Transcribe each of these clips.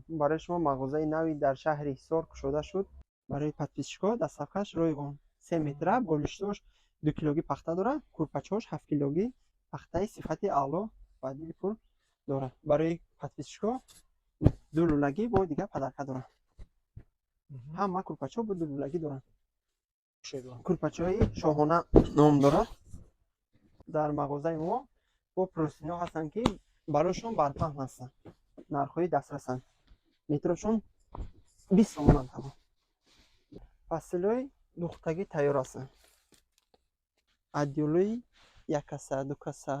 برای شما مغازه نوی در شهر حصار گشوده شد. برای подписчикҳо дастсафҳаш ройгон 3 метра, болиштош 2 килоги пахта дорад, курпачаҳош 7 килоги пахтаи сифати аъло баъди пул дорад. барои подписчикҳо 2 лулаги бо дигар падарка дорад. ҳама курпачаҳо бо 2 лулаги дорад. курпачаҳои шоҳона ном дорад. дар мағозаи мо бо просино ҳастанд ки барошон барпаҳн ҳастанд. нархҳои дастрасанд. метрошон 20 сомонанд. фасилҳои духтагӣ тайёр ҳастанд. аддиёлои 1 каса 2 каса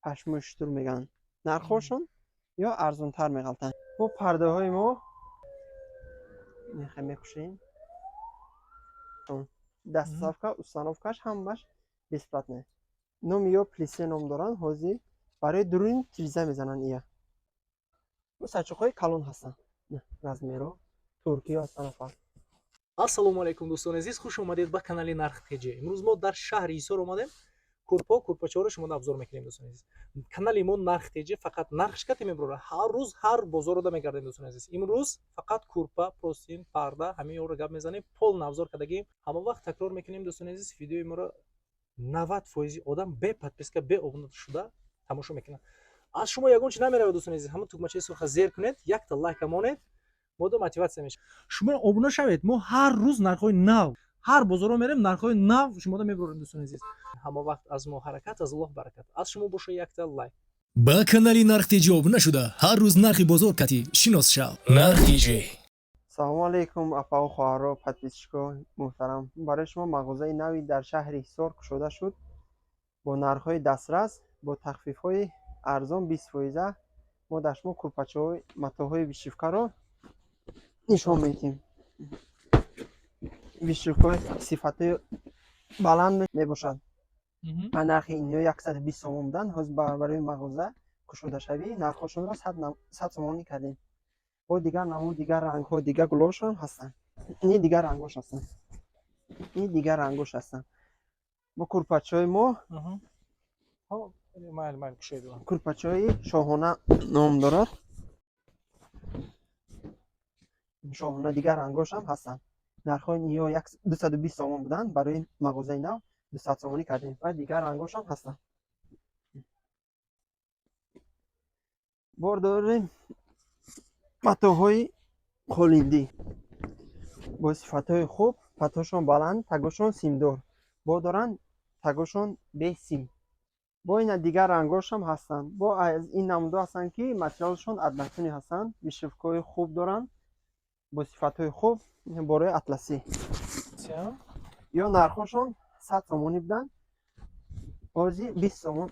пашмои штур мегӯянд. нархҳошон ё арзонтар меғалтанд. бо пардаҳои мо мехе мекушем. дастсафка установкаш ҳамаш бесплатне. номи ё плисе ном доранд. ҳозир барои дурун тириза мезананд. ия бо сачоқҳои калон ҳастанд. размеро туркиё ҳастанд. ассалому алайкум дӯстони азиз, хуш омадед ба канали Нарх ТЖ. имрӯз мо дар шаҳри Ҳисор омадем. курпачаҳоро шумо обзор мекунем дӯстони азиз. канали мо Нарх ТЖ фақат нархш кате мебурад. ҳар рӯз ҳар бозорода мегардем дӯстони азиз. имрӯз фақат курпа, простин, парда ҳамеёро гап мезанем. полна обзор кардагим. ҳама вақт такрор мекунем дӯстони азиз. видеои моро 90% одам бе подписка, бе обуна шуда тамошо мекунад. аз шумо ягон чи намеравад дӯстони азиз. ҳама тугмачаи сурха зер кунед, якта лайка монед. модо мотиватсия мешавад. шумо обуна шавед. мо ҳар рӯз нархҳои нав, ҳар бозоро мерем, нархҳои нав шумода мебурем дӯстони азиз. ҳама вақт аз мо ҳаракат, аз Аллоҳ баракат. аз шумо боша якта лайк. ба канали Нарх ТЖ обуна шуда ҳар рӯз нархи бозор кати шинос шав. Нарх ТЖ. салому алайкум апао хоҳаро, подписчико муҳтарам. барои шумо мағозаи нави дар шаҳри Ҳисор кушода шуд. бо нархҳои дастрас, бо тахфифҳои арзон 20%. мо дар шумо курпачаҳои матоъҳои вишивкаро нишон медиҳем. вишивкаҳои сифати баланд мебошад. ба нархи инҳо 120 сомон буданд. ҳозир барои мағоза кушодашавӣ нархҳошонро 100 сомонӣ кардем. бо дигар намуд, дигар рангҳо, дигар гулошон ҳастанд. ин дигар рангош ҳастанд. ин дигар рангош ҳастанд. бо курпачаҳои мо курпачаҳои шоҳона ном дорад. шоҳона дигар рангош ҳам ҳастанд. нархҳои инҳо 220 сомон буданд. барои мағозаи нав 200 сомонӣ кардем. ва дигар рангош ҳам ҳастанд. бор дорем матоъҳои қолиндӣ бо сифатҳои хуб, патҳошон баланд, тагошон симдор. бо доранд тагошон бе сим. бо ина дигар рангош ҳам ҳастанд. бо аз ин намудо ҳастанд ки материалшон адласини ҳастанд. вишивкаҳои хуб доранд бо сифатҳои хуб. борои атласӣ ё нархҳошон 100 сомонӣ буданд. ҳозир 20 сомон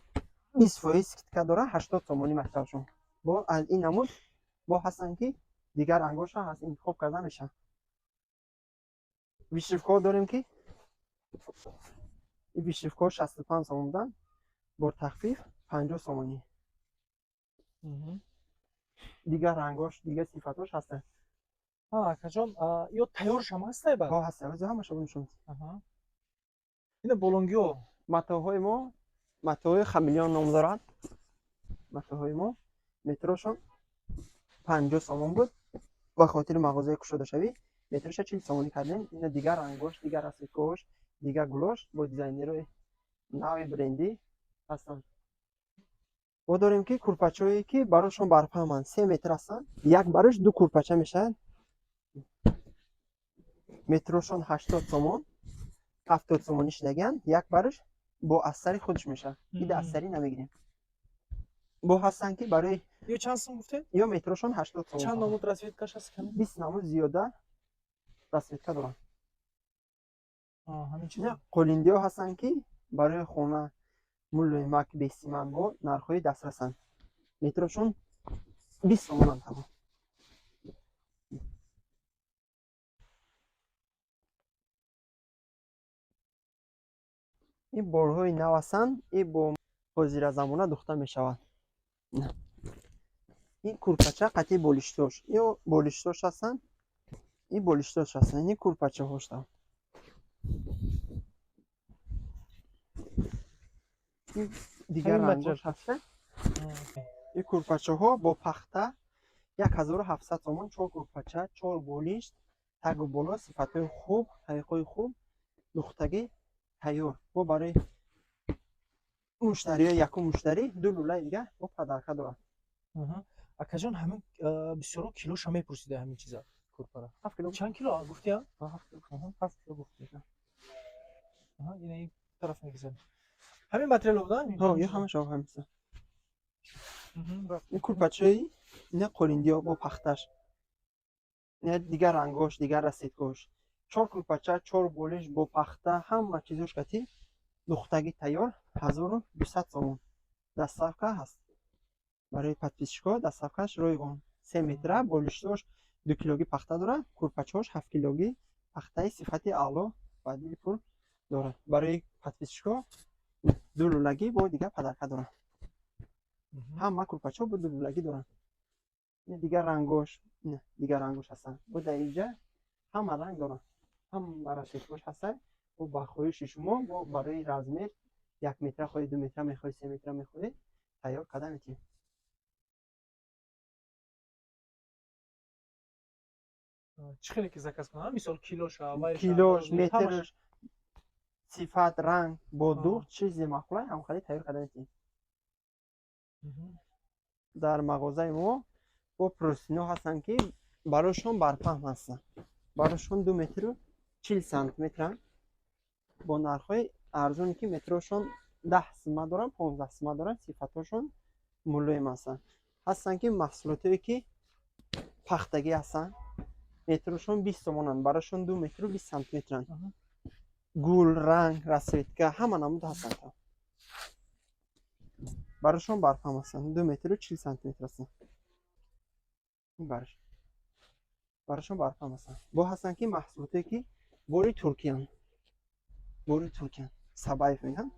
20% скидка дора, 80 сомонӣ материалшон. бо аз ин намуд бо ҳастанд ки дигар рангоша ҳаст, интихоб карда мешавад. вишивкаҳо дорем ки ин вишивкаҳо 65 сомон буданд. бо тахфиф 50 сомонӣ. дигар рангош, дигар сифатош ҳастанд. акаҷон ё тайёрш ҳам ҳаста ба? ҳо ҳаст. ҳозир ҳамаша нишон. ина болонгиё матоъҳои мо матоъҳои хамелеон ном дорад. матоъҳои мо метрошон 50 сомон буд. ба хотири мағозаи кушодашавӣ метроша 40 сомонӣ кардем. ина дигар рангош, дигар асикош, дигар гулош бо дизайнерои нави брендӣ ҳастанд. бо дорем ки курпачаҳое ки барошон барпаҳманд 3 метр ҳастанд. як барош 2 курпача мешавад. метрошон 80 сомон, 70 сомонӣ шидагиянд. як барош бо астари худш мешавад. ида астари намегирем. бо ҳастанд ки барои ё чанд сом гуфтед? ё метрошон 80 сомон. чанд намуд расветкаш ҳаст? 20 намуд зиёда расветка дорад. ҳамин чиз. қолиндиҳо ҳастанд ки барои хона мулоимак бесиман бо нархҳои дастрасанд. метрошон 20 сомонанд. ин борҳои нав ҳастанд. ин бо ҳозиразамона духта мешавад. ин курпача қатъи болиштош. ё болиштош ҳастанд. ин болиштош ҳастанд. ин курпачаҳош ҳастанд. ин дигар рангош ҳастанд. ин курпачаҳо бо пахта 1700 сомон, 4 курпача, 4 болишт, тагу боло, сифатҳои хуб, ҳайқҳои хуб, духтагӣ тайёр. Бо барои муштариҳо, якум муштарӣ ду лӯлаи дига бо падарка дорад. акаҷон ҳамин бисёро килоша мепурсида ҳамин чиза курпара 7 кило. чанд кило гуфтия 7 кило гуфтем. ина ин тараф мегузарем ҳамин материал буда Ё ҳамаша ҳамиса. Ин курпачаи ина қулиндиҳо бо пахташ. Ина дигар рангош, дигар расидгош. 4 курпача, 4 болиш бо пахта, ҳама чизош кати духтагӣ тайёр 1200 сомон. Доставка ҳаст. Барои подписчикҳо доставкаш ройгон 3 метра, болиштош 2 килогӣ пахта дорад, курпачаош 7 килогӣ пахтаи сифати аъло ва дили пур дорад. Барои подписчикҳо ду лӯлагӣ бо дигар падарка дорад. ҳама курпачаҳо бо ду лӯлагӣ дорад. ин дигар рангош, ин дигар рангош ҳастанд. Бо дариҷа ҳама ранг дорад. ҳама расидгош ҳастанд. бо ба хоҳиши шумо бо барои размер 1 метра хоҳед, 2 метра мехоҳед, 3 метра мехоҳед тайёр карда метавонед. чӣ хеле ки заказ кунам мисол килоша килош, метраш, сифат, ранг бо дух чизи махлай ҳамхари тайёр карда метавонед. дар мағозаи мо бо прӯсино ҳастанд ки барошон барпаҳм ҳастанд. барошон 2 метру 40 сантиметранд бо нархҳои арзоне ки метрошон 10 сима доранд, 15 сима доранд. сифатҳошон мулоим ҳастанд. ҳастанд ки маҳсулотое ки пахтагӣ ҳастанд. метрошон 20 сомонанд, барошон 2 метру 20 сантиметранд. гул, ранг, расветка ҳама намуд ҳастанд. барошон барпам ҳастанд, 2 метру 40 сантиметр ҳастанд. барошон барпам ҳастанд. бо ҳастанд ки маҳсулотое ки бори туркиянд. бори туркиянд. сабаев мегӯянд.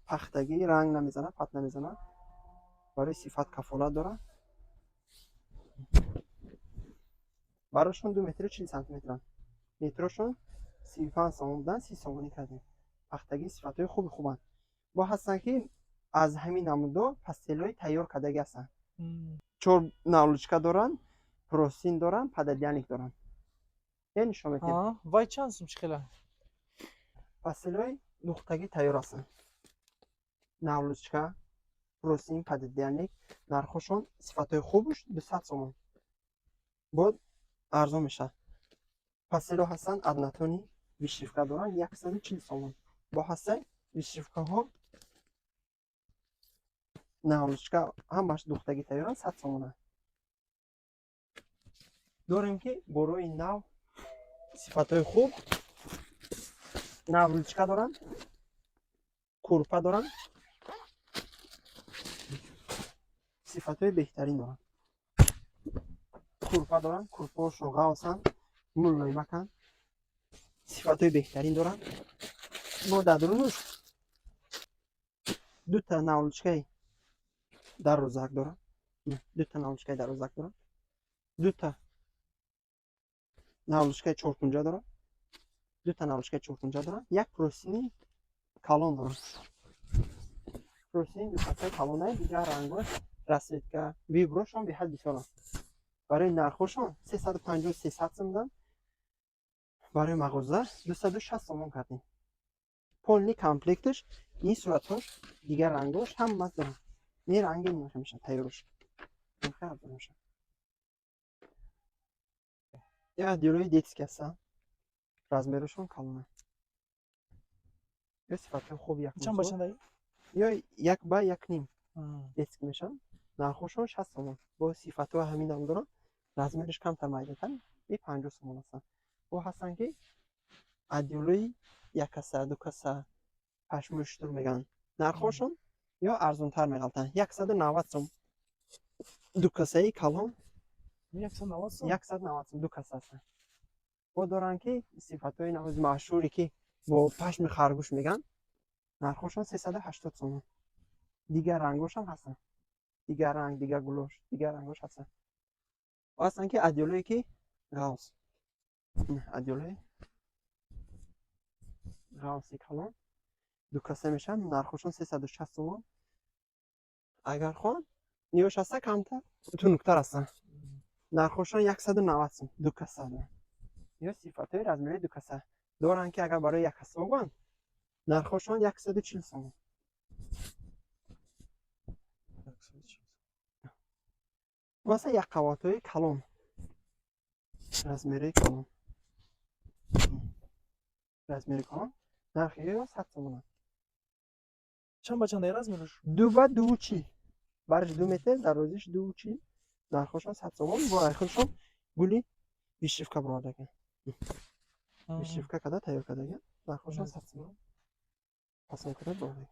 пахтагӣ, ранг намезанад, пат намезанад. барои сифат кафолат дорад. барошон 2 метру 40 сантиметранд. метрошон 35 сомон буданд, 30 сомонӣ кардем. пахтагӣ сифатҳои хуби хубанд. бо ҳастанд ки аз ҳамин намудо пастелҳои тайёр кардагӣ ҳастанд. 4 навлучка доранд, просин доранд, пададяник доранд. ин нишон метавонем. вай чанд сум чӣ хела пастелҳои духтагӣ тайёр ҳастанд. навлучка, просин, пададяник нархошон сифатҳои хубш 200 сомон. бо арзон мешавад. пастелҳо ҳастанд аднатони вишивка доранд 140 сомон. бо ҳастанд вишивкаҳо навлучка ҳамаш духтагӣ тайёранд 100 сомонанд. дорем ки борои нав сифатҳои хуб навлучка доранд, курпа доранд, сифатҳои беҳтарин доранд. курпа доранд, курпаҳошон ғавсанд, мулоимаканд, сифатҳои беҳтарин доранд. бо дадрунуш дута навлучкаи дарозак доранд. дута навлучкаи дарозак доранд. дута навлучкаи чоркунҷа доранд. дута навлучкаи чоркунҷа доранд. як просини калон доранд. просини духатаи калонаи дигар рангош, расветка, виброшон беҳад бисёранд. барои нархошон 350-300 сом буданд. барои мағоза 260 сомон кардем. полни комплектш ин суратҳош дигар рангош ҳама доранд. ин ранги нерха мешавад тайёрош. нерха арзон мешавад. ин одеялҳои детски ҳастанд. размерошон калонанд. ё сифатҳои хуб як чанд ба чанд ё 1 ба 1.5 детски мешаванд. нархошон 60 сомон. бо сифатҳои ҳамин ном доранд. размериш камтар майдатар 50 сомон ҳастанд. бо ҳастанд ки одеялҳои 1 каса, 2 каса пашмӯи штур мегӯянд. нархошон ё арзонтар меғалтанд. 190 сом. 2 касаи калон 190 сом 190 сом 2 каса ҳастанд. бо доранд ки сифатҳои навози машҳуре ки бо пашми харгӯш мегӯянд. нархошон 380 сомон. дигар рангошам ҳастанд. дигар ранг, дигар гулош, дигар рангош ҳастанд. ҳастанд ки одеялҳое ки ғавс. одеялҳои ғавси калон 2 каса мешаванд. нархошон 360 сомон. агар хоҳанд نیوش هسته کمتر تونکتر هستن. نرخشان 190 سوم دو کاسه دارن. یا صفت های رزمری دو کاسه دارن که اگر برای یک کاسه بگن نرخشان 140 سوم. واسه یک قوات های کلان رزمری کلان رزمری کلان نرخی 100 سوم. چند با چند размерش؟ دو با دو چی برش 2 متر درازیش 2 چی نرخشان 100 سوم. با آخرشون گلی بیشفکا برادگه بیشفکا کدا تایار کداگه نرخشان 100 سوم. پس نکرد برادگه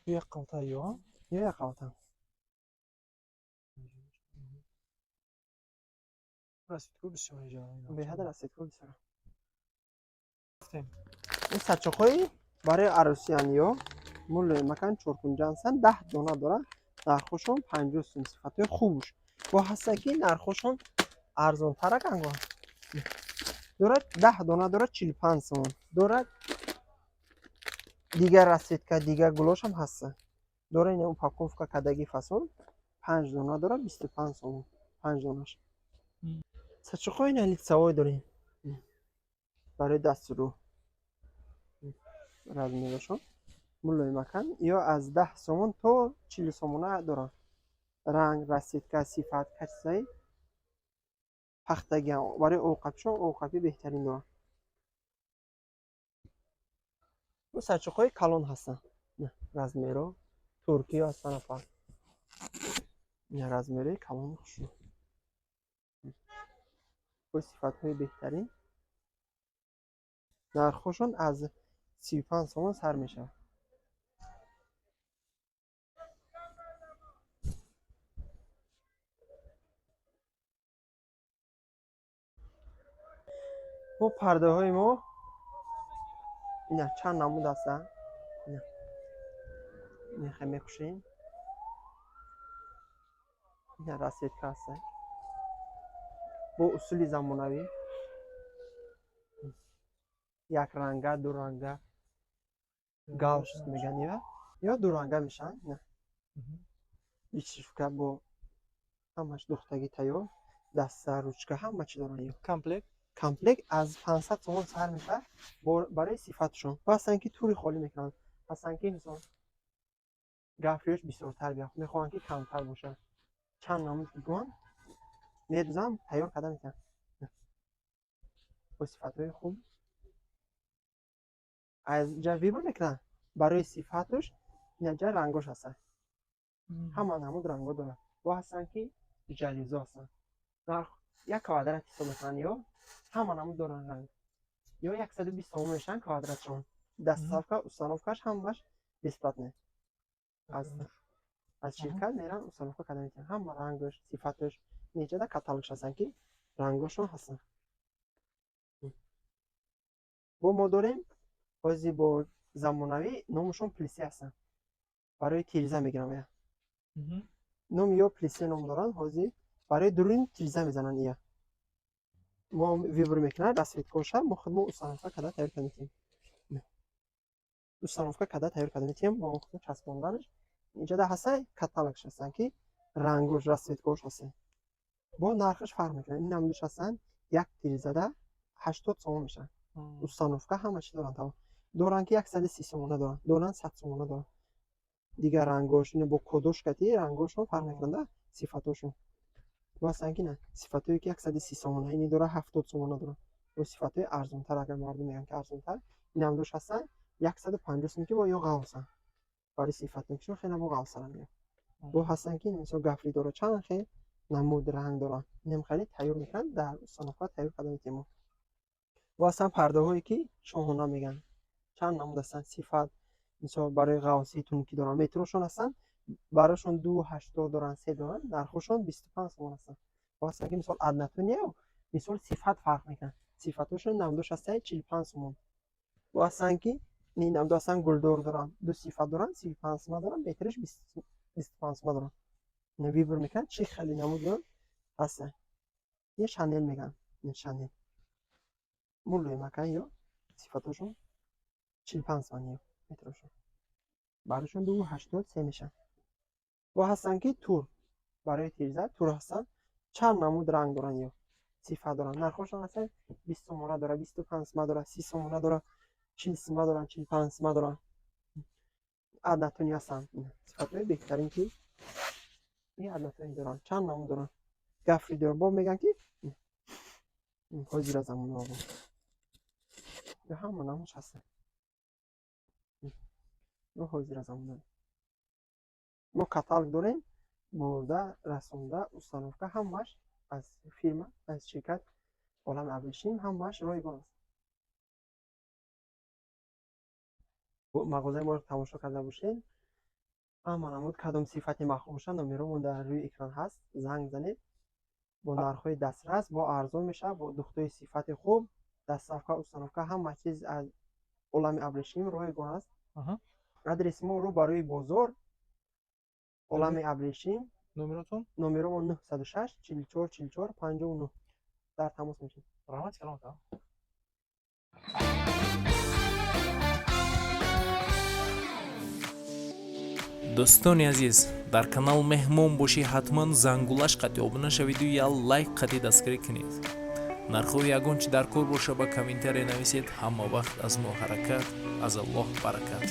یک قوطه یا یا یک قوات هم راستی بسیار جالب. به حد رسید که بسیار گفتیم این سچقای برای عروسیان یا مول مکان چورکنجانسن 10 دانه داره. نرخشون 50 سوم. صفت خوبش با هسته که نرخشون ارزان تره کنگا داره. 10 دانه داره 45 سوم داره. دیگر رسید که دیگر گلوش هم هسته داره. این اپاکوفکا کدگی فصل 5 دانه داره 25 سوم. 5 دانش سچقای نلیت سوای داریم برای دست رو رزمیرشون مولای مکان یا از 10 سومون تا 40 سومونه دارن. رنگ رسید که صفت کسایی پختگی هم برای اوقفشون اوقفی بهترین دارن. و سرچوخای کلان هستن. نه رزمیرو ترکی هستن افا. نه رزمیره کلان خوشون و صفت های بهترین نرخشون از 35 سومون سر میشه. و پرده های ما نه چند نمود هستن. نه میخه میکشیم نه رسید که هستن با اصول زمانوی یک رنگه دو رنگه گاوش میگن یا دو رنگه میشن. نه بیشتر که با همش دختگی تایو دست روچکه همه چی دارن. کامپلکت از 500 سومون سر میشه برای صفتشون. هستن که توری خالی میکنن هستن که مثلا گفریش بسیارتر بیاد میخوان که کمتر باشه. چند ناموز بگوان میدوزم تایار کده میکنن با صفتهای خوب از جوی رو میکنن برای صفتش اینجا رنگاش هستن. همه نمود رنگا دارن و هستن که جلیزه هستن. یک کوادرات حساب میکنن یا همه نمود دارن رنگ یا 120 سوم میشن کوادراتشون. دستافکا استانافکاش هم باش نسبت نه از شرکت میرن استانافکا کده میکنن. همه رنگش صفتش نیچه ده کتالوگش هستن که رنگاشون هستن. با ما داریم بازی با زمانوی نامشون پلیسی هستن برای تیریزه میگیرم. نام یا پلیسی نام دارن بازی برای درون تیریزه میزنن. یا ما ویبر میکنن دستویت کوشر ما خود ما استانافکا کده تایار کده میتیم. استانافکا کده تایار کده میتیم با خود چسباندنش اینجا ده هستن کتالوگش هستن که رنگوش رسویت کوش هستن با نرخش فرق میکنه. این نمودش هستن یک تیریزه ده 80 سوم میشن. استانافکا همه چی دارن تمام دوران که 130 سومونه دارن دوران 100 سومونه دارن. دیگر رنگاش اینو با کدوش کتی رنگاشون فرق میکنه صفاتاشون. واسه اینکه نه صفاتایی که 130 سومونه اینی داره 70 سومونه داره و صفاتای ارزان تر اگر مردم میگن که ارزان تر این هم دوش هستن 150 سوم که با یا قوسن برای صفاتشون خیلی با قوسن میگن و هستن که مثلا گفری داره چند خیلی نمود رنگ دارن اینم خیلی تایور میکنن در استانافکا تایور کردن میتیم. واسه پرده هایی که شاهانه میگن چند نمود هستن صفات مثلا برای قواسی تونکی دارن متروشون هستن براشون 280 دارن 3 دارن نرخشون 25 سوم هستن. واسه که مثلا ادنتونیه مثلا صفت فرق میکنن صفاتشون نمودش هستن 45 سوم. واسه که این نمود هستن گلدور دارن دو صفت دارن 35 سوم دارن بهترش 25 سوم دارن. نوی بر میکنن چی خیلی نمود دارن هستن. یه شانل میگن این شانل مولوی مکان یا صفاتشون 45 ثانیه مترشون барошон 283 мешан. ва ҳастанд ки тур барои тирза тур ҳастанд, чанд намуд ранг доранд ё сифат доранд. нархошон ҳастанд 20 сомона дора, 25 сомона дора, 30 сомона дора, 40 сомона дора, 45 сомона дора. аднатони ҳастанд. сифатҳои беҳтарин ки ин аднатони доранд. чанд намуд доранд. гафри дора. бо меган ки ҳозира замона бо ё ҳама намуш ҳастанд. ё ҳозира замона. мо каталог дорем. бурда, расонда, установка ҳамааш аз фирма, аз ширкат Олами Абришим ҳамааш ройгон аст. мағозаи моро тамошо карда бошед. ҳама намуд кадом сифати махлуқ бошад номеромон дар рӯи экран ҳаст. занг занед. бо нархҳои дастрас, бо арзон мешавад, бо духтуи сифати хуб, дастсафка, установка ҳама чиз аз Олами Абришим ройгон аст. адреси мо рӯ ба рӯи бозор Олами Абришим. номеротон номеромон 906 44 44 59. дар тамос мешед. раҳмати каломата. дӯстони азиз, дар канал меҳмон бошӣ ҳатман зангулаш қати обуна шавиду я лайк қати дастгирӣ кунед. нархҳои ягон чи дар кор боша ба комментария нависед. ҳама вақт аз мо ҳаракат, аз Аллоҳ баракат.